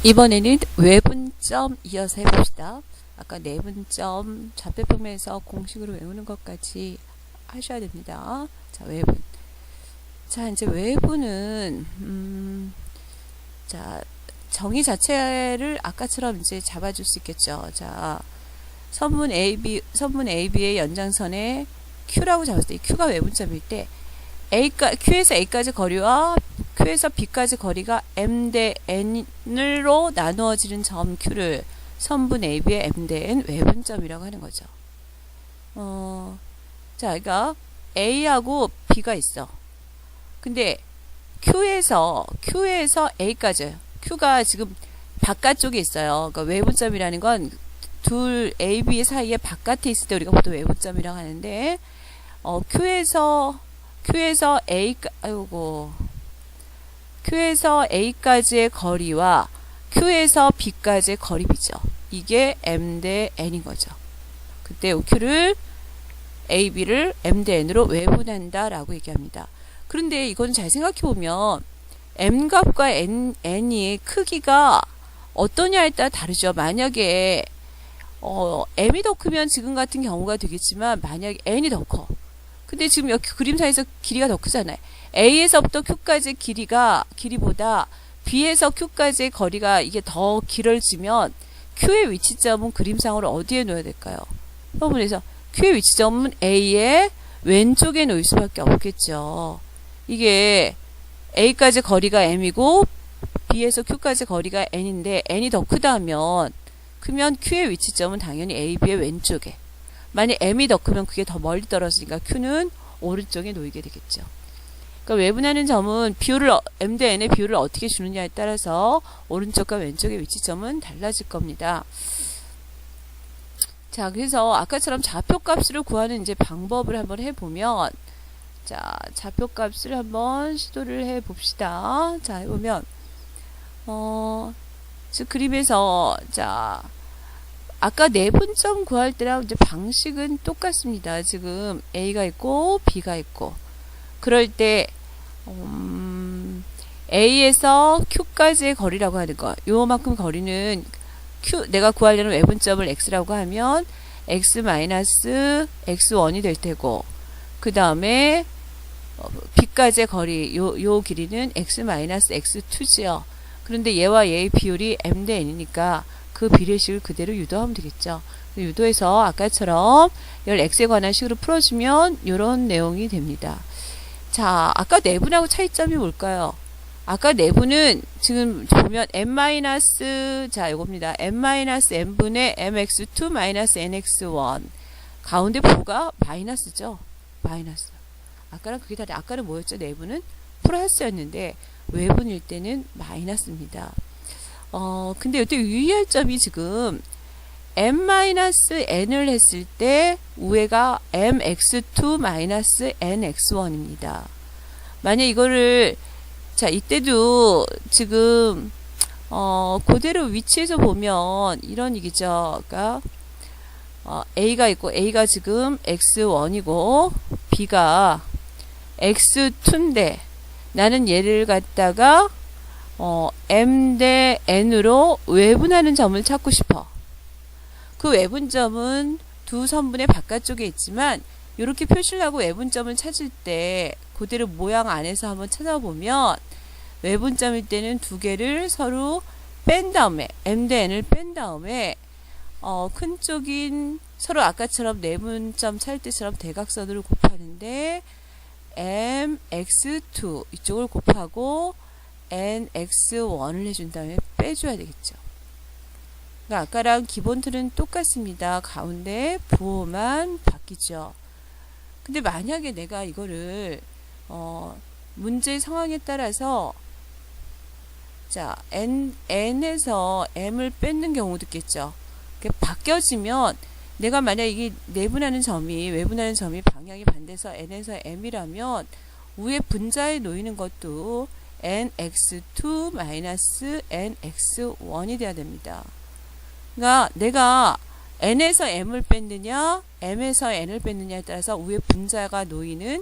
이번에는 외분점 이어서 해봅시다. 아까 내분점 좌표평면에서 공식으로 외우는 것까지 하셔야 됩니다. 자, 외분. 자, 이제 외분은 자, 정의 자체를 아까처럼 이제 잡아줄 수 있겠죠. 자, 선분 AB의 연장선에 Q라고 잡았을 때, Q가 외분점일 때, Q에서 A까지 거리와 Q에서 B까지 거리가 M 대 N으로 나누어지는 점 Q를 선분 AB의 M 대 N 외분점이라고 하는 거죠. 자, 그러니까 A하고 B가 있어. 근데 Q에서 A까지, Q가 지금 바깥쪽에 있어요. 그러니까 외분점이라는 건 둘 A, B 사이에 바깥에 있을 때 우리가 보통 외분점이라고 하는데, Q에서 A까지의 거리와 Q에서 B까지의 거리비죠. 이게 M 대 N인 거죠. 그때 Q를 A, B를 M 대 N으로 외분한다 라고 얘기합니다. 그런데 이건 잘 생각해보면 M 값과 N이 크기가 어떠냐에 따라 다르죠. 만약에 M이 더 크면 지금 같은 경우가 되겠지만, 만약에 N이 더 커. 근데 지금 여기 그림상에서 길이가 더 크잖아요. A에서부터 Q까지의 길이보다 B에서 Q까지의 거리가 이게 더 길어지면 Q의 위치점은 그림상으로 어디에 놓아야 될까요? 그래서 Q의 위치점은 A의 왼쪽에 놓일 수밖에 없겠죠. 이게 A까지 거리가 M이고 B에서 Q까지 거리가 N인데 N이 더 크다면 Q의 위치점은 당연히 A, B의 왼쪽에. 만약 M이 더 크면 그게 더 멀리 떨어지니까 Q는 오른쪽에 놓이게 되겠죠. 그러니까 외분하는 점은 M 대 N의 비율을 어떻게 주느냐에 따라서 오른쪽과 왼쪽의 위치점은 달라질 겁니다. 자, 그래서 아까처럼 좌표값을 구하는 이제 방법을 한번 해보면, 자, 좌표값을 한번 시도를 해봅시다. 자, 해보면, 즉 그림에서, 자, 아까 내분점 구할 때랑 이제 방식은 똑같습니다. 지금 A가 있고 B가 있고, 그럴 때 A에서 Q까지의 거리라고 하는 거, 요만큼 거리는 내가 구하려는 외분점을 X라고 하면 X-X1이 될 테고, 그 다음에 B까지의 거리, 요 길이는 X-X2지요. 그런데 얘와 얘의 비율이 M 대 N이니까 그 비례식을 그대로 유도하면 되겠죠. 유도해서 아까처럼 이걸 X에 관한 식으로 풀어주면 이런 내용이 됩니다. 자, 아까 내분하고 차이점이 뭘까요? 아까 내분은 지금 보면 자, 요겁니다. M-N분의 MX2-NX1. 가운데 부가 마이너스죠. 마이너스. 아까랑 그게 다르. 아까는 뭐였죠? 내분은 플러스였는데 외분일 때는 마이너스입니다. 근데 이때 유의할 점이 지금 M-N을 했을 때 우회가 MX2-NX1입니다. 만약 이거를, 자, 이때도 지금, 그대로 위치에서 보면 이런 얘기죠. 그러니까, A가 있고, A가 지금 X1이고, B가 X2인데, 나는 얘를 갖다가, M 대 N으로 외분하는 점을 찾고 싶어. 그 외분점은 두 선분의 바깥쪽에 있지만, 이렇게 표시를 하고 외분점을 찾을 때 그대로 모양 안에서 한번 찾아보면 외분점일 때는 두 개를 서로 뺀 다음에 M 대 N을 뺀 다음에 큰 쪽인 서로 아까처럼 내분점 찾을 때처럼 대각선으로 곱하는데 MX2 이쪽을 곱하고 NX1을 해준 다음에 빼줘야 되겠죠. 그러니까 아까랑 기본 틀은 똑같습니다. 가운데 부호만 바뀌죠. 근데 만약에 내가 이거를 문제 상황에 따라서 자 N에서 M을 뺏는 경우도 있겠죠. 바뀌어지면 내가 만약 이게 외분하는 점이 방향이 반대서 N에서 M이라면 위에 분자에 놓이는 것도 NX2-NX1이 돼야 됩니다. 그러니까 내가 N에서 M을 뺐느냐, M에서 N을 뺐느냐에 따라서 위에 분자가 놓이는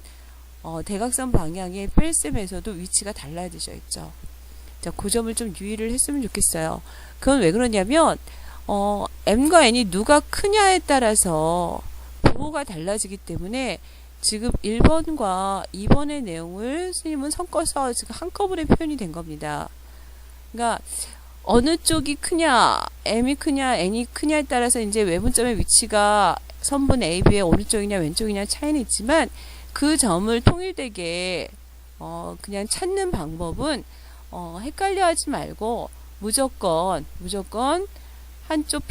대각선 방향의 뺄셈에서도 위치가 달라지셔 있죠. 자, 그 점을 좀 유의를 했으면 좋겠어요. 그건 왜 그러냐면 m과 n이 누가 크냐에 따라서 부호가 달라지기 때문에 지금 1번과 2번의 내용을 스님은 섞어서 지금 한꺼번에 표현이 된 겁니다. 그러니까 어느 쪽이 크냐, m이 크냐, n이 크냐에 따라서 이제 외분점의 위치가 선분 AB의 오른쪽이냐 왼쪽이냐 차이는 있지만 그 점을 통일되게 그냥 찾는 방법은 헷갈려 하지 말고 무조건 한쪽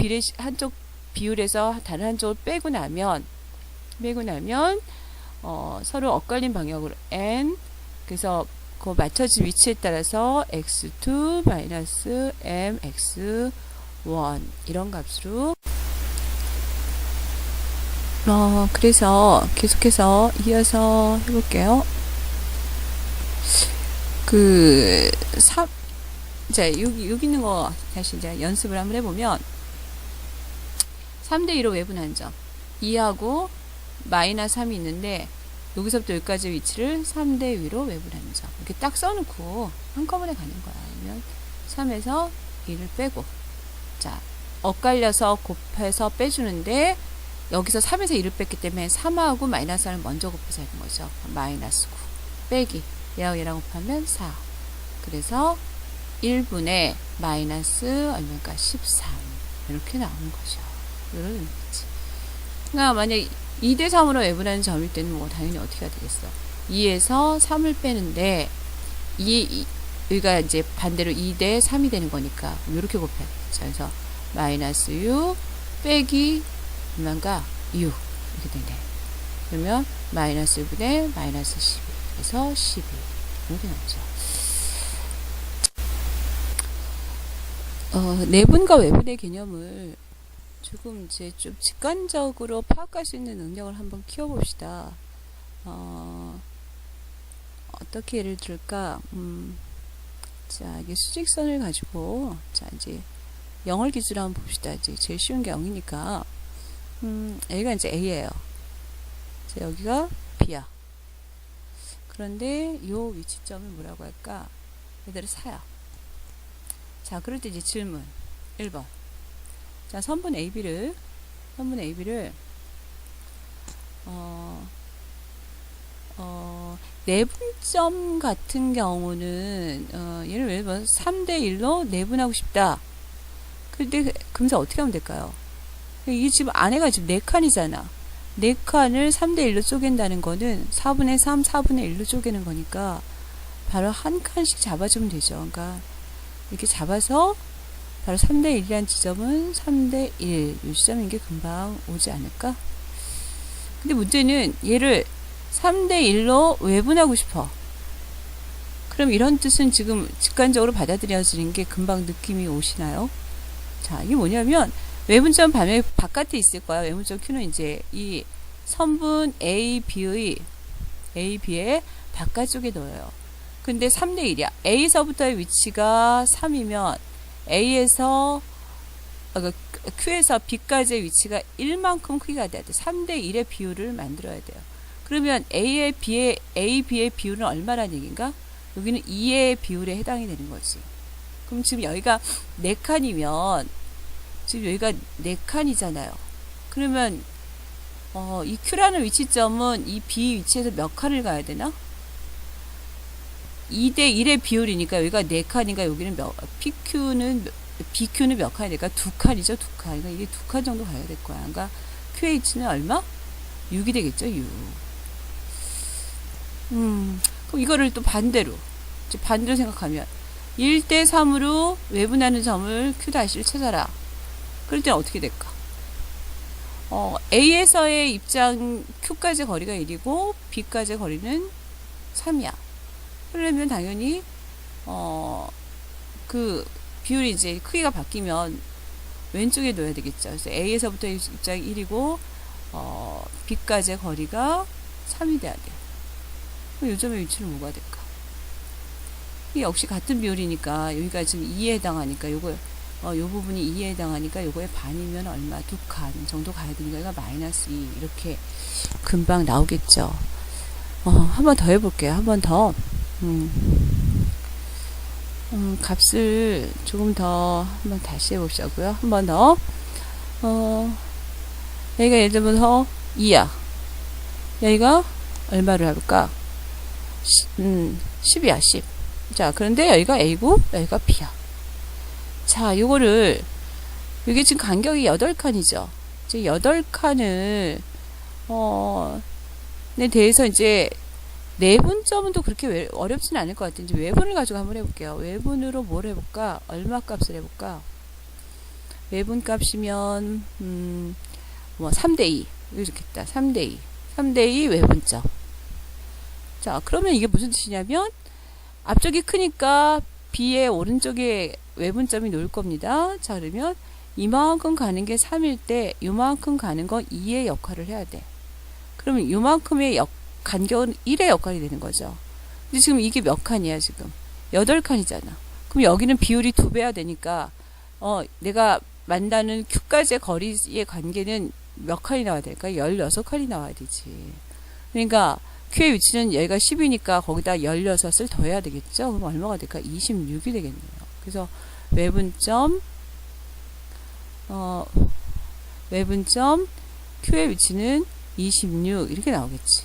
비율에서 다른 한쪽을 빼고 나면 서로 엇갈린 방향으로 n, 그래서 그 맞춰진 위치에 따라서 x2 마이너스 mx1 이런 값으로 그래서 계속해서 이어서 해볼게요. 자, 여기 있는 거 다시 이제 연습을 한번 해보면 3대2로 외분한 점 2하고 마이너스 3이 있는데 여기서부터 여기까지 위치를 3대 위로 외분하는 점 이렇게 딱 써놓고 한꺼번에 가는 거야. 그러면 3에서 2를 빼고 자 엇갈려서 곱해서 빼주는데 여기서 3에서 2를 뺐기 때문에 3하고 마이너스 1을 먼저 곱해서 하는 거죠. 마이너스 9 빼기 얘하고 얘랑 곱하면 4 그래서 1분의 마이너스 얼마일까 13 이렇게 나오는 거죠. 이런 의미지. 그러니까 만약 2대 3으로 외분하는 점일 때는 뭐 당연히 어떻게 되겠어. 2에서 3을 빼는데 여기가 이제 반대로 2대 3이 되는 거니까 이렇게 곱해야 되겠죠. 그래서 마이너스 6 빼기 얼마인가 6 이렇게 되네. 그러면 마이너스 1분의 마이너스 12 그래서 12 이렇게 나오죠. 내분과 외분의 개념을 조금 이제 좀 직관적으로 파악할 수 있는 능력을 한번 키워봅시다. 어떻게 예를 들까? 자, 이게 수직선을 가지고, 자, 이제 0을 기준으로 한번 봅시다. 이제 제일 쉬운 게 0이니까, 여기가 이제 A예요. 자, 여기가 B야. 그런데 요 위치점을 뭐라고 할까? 얘들을 4야. 자, 그럴 때 이제 질문 1번. 자, 선분 AB를 내분점 같은 경우는 예를 들면 3대 1로 내분하고 싶다. 근데 그러면서 어떻게 하면 될까요? 이게 지금 안에가 지금 4칸이잖아. 4칸을 3대 1로 쪼갠다는 거는 4분의 3, 4분의 1로 쪼개는 거니까 바로 한 칸씩 잡아주면 되죠. 그러니까 이렇게 잡아서 바로 3대 1이라는 지점은 3대 1. 이 지점인 게 금방 오지 않을까? 근데 문제는 얘를 3대 1로 외분하고 싶어. 그럼 이런 뜻은 지금 직관적으로 받아들여지는 게 금방 느낌이 오시나요? 자, 이게 뭐냐면 외분점 반면 바깥에 있을 거야. 외분점 Q는 이제 이 선분 AB의 바깥쪽에 넣어요. 근데 3대 1이야. A서부터의 위치가 3이면 A에서 Q에서 B까지의 위치가 1만큼 크기가 돼야 돼. 3대 1의 비율을 만들어야 돼요. 그러면 A, B의 비율은 얼마라는 얘기인가? 여기는 2의 비율에 해당이 되는 거지. 그럼 지금 여기가 4칸이면 지금 여기가 4칸이잖아요. 그러면 이 Q라는 위치점은 이 B 위치에서 몇 칸을 가야 되나? 2대 1의 비율이니까 여기가 4칸인가 여기는 BQ는 몇 칸이 될까? 2칸이죠, 2칸. 그러니까 이게 2칸 정도 가야 될 거야. 그러니까 QH는 얼마? 6이 되겠죠, 6. 그럼 이거를 또 반대로 생각하면 1대 3으로 외분하는 점을 Q-를 찾아라. 그럴 때는 어떻게 될까? A에서의 입장 Q까지 거리가 1이고 B까지 거리는 3이야. 그러려면 당연히 그 비율이 이제 크기가 바뀌면 왼쪽에 놓아야 되겠죠. 그래서 A에서부터 입장이 1이고 B까지의 거리가 3이 돼야 돼. 그럼 요점의 위치는 뭐가 될까? 이 역시 같은 비율이니까 여기가 지금 2에 해당하니까 요 부분이 2에 해당하니까 요거의 반이면 얼마? 2칸 정도 가야 되니까 여기가 마이너스 2 이렇게 금방 나오겠죠. 한 번 더 해볼게요. 한 번 더. 값을 조금 더 한번 다시 해보자고요. 한 번 더. 여기가 예를 들어서 2야. 여기가 얼마를 해볼까? 10이야, 10. 자, 그런데 여기가 A고, 여기가 B야. 자, 요거를, 이게 지금 간격이 8칸이죠. 이제 8칸을, 에 대해서 이제, 내분점은 또 그렇게 어렵지는 않을 것 같아요. 이제 외분을 가지고 한번 해볼게요. 외분으로 뭘 해볼까? 얼마 값을 해볼까? 외분 값이면, 3대2. 이렇겠다. 3대2. 3대2 외분점. 자, 그러면 이게 무슨 뜻이냐면, 앞쪽이 크니까 B의 오른쪽에 외분점이 놓을 겁니다. 자, 그러면 이만큼 가는 게 3일 때, 이만큼 가는 건 2의 역할을 해야 돼. 그러면 이만큼의 간격은 1의 역할이 되는 거죠. 근데 지금 이게 몇 칸이야, 지금? 8칸이잖아. 그럼 여기는 비율이 2배야 되니까, 내가 만나는 Q까지의 거리의 관계는 몇 칸이 나와야 될까? 16칸이 나와야 되지. 그러니까, Q의 위치는 여기가 10이니까 거기다 16을 더해야 되겠죠? 그럼 얼마가 될까? 26이 되겠네요. 그래서, 외분점 Q의 위치는 26, 이렇게 나오겠지.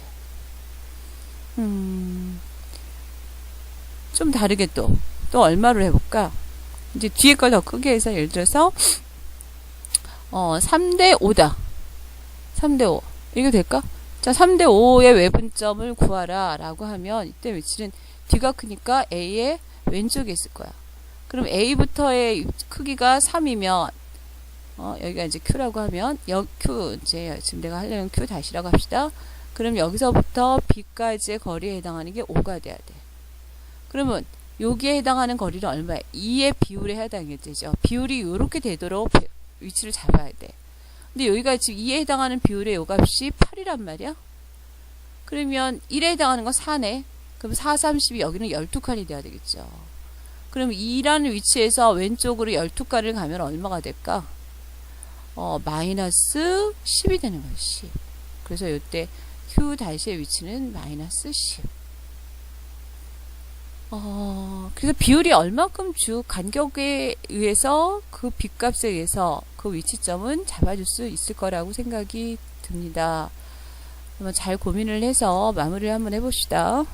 좀 다르게 또 얼마로 해볼까? 이제 뒤에 걸 더 크게 해서 예를 들어서 3대5다. 3대5. 이거 될까? 자, 3대5의 외분점을 구하라 라고 하면 이때 위치는 뒤가 크니까 A의 왼쪽에 있을 거야. 그럼 A부터의 크기가 3이면 여기가 이제 Q라고 하면 Q, 이제 지금 내가 하려면 Q 다시라고 합시다. 그럼 여기서부터 B까지의 거리에 해당하는 게 5가 돼야 돼. 그러면 여기에 해당하는 거리는 얼마야? 2의 비율에 해당이 되죠. 비율이 이렇게 되도록 위치를 잡아야 돼. 근데 여기가 지금 2에 해당하는 비율의 요 값이 8이란 말이야. 그러면 1에 해당하는 건 4네. 그럼 4, 30이 여기는 12칸이 돼야 되겠죠. 그럼 2라는 위치에서 왼쪽으로 12칸을 가면 얼마가 될까? 마이너스 10이 되는 거예요. 10. 그래서 이때 Q 다시의 위치는 마이너스 10. 그래서 비율이 얼마큼 간격에 의해서 그 B값에 의해서 그 위치점은 잡아줄 수 있을 거라고 생각이 듭니다. 한번 잘 고민을 해서 마무리를 한번 해봅시다.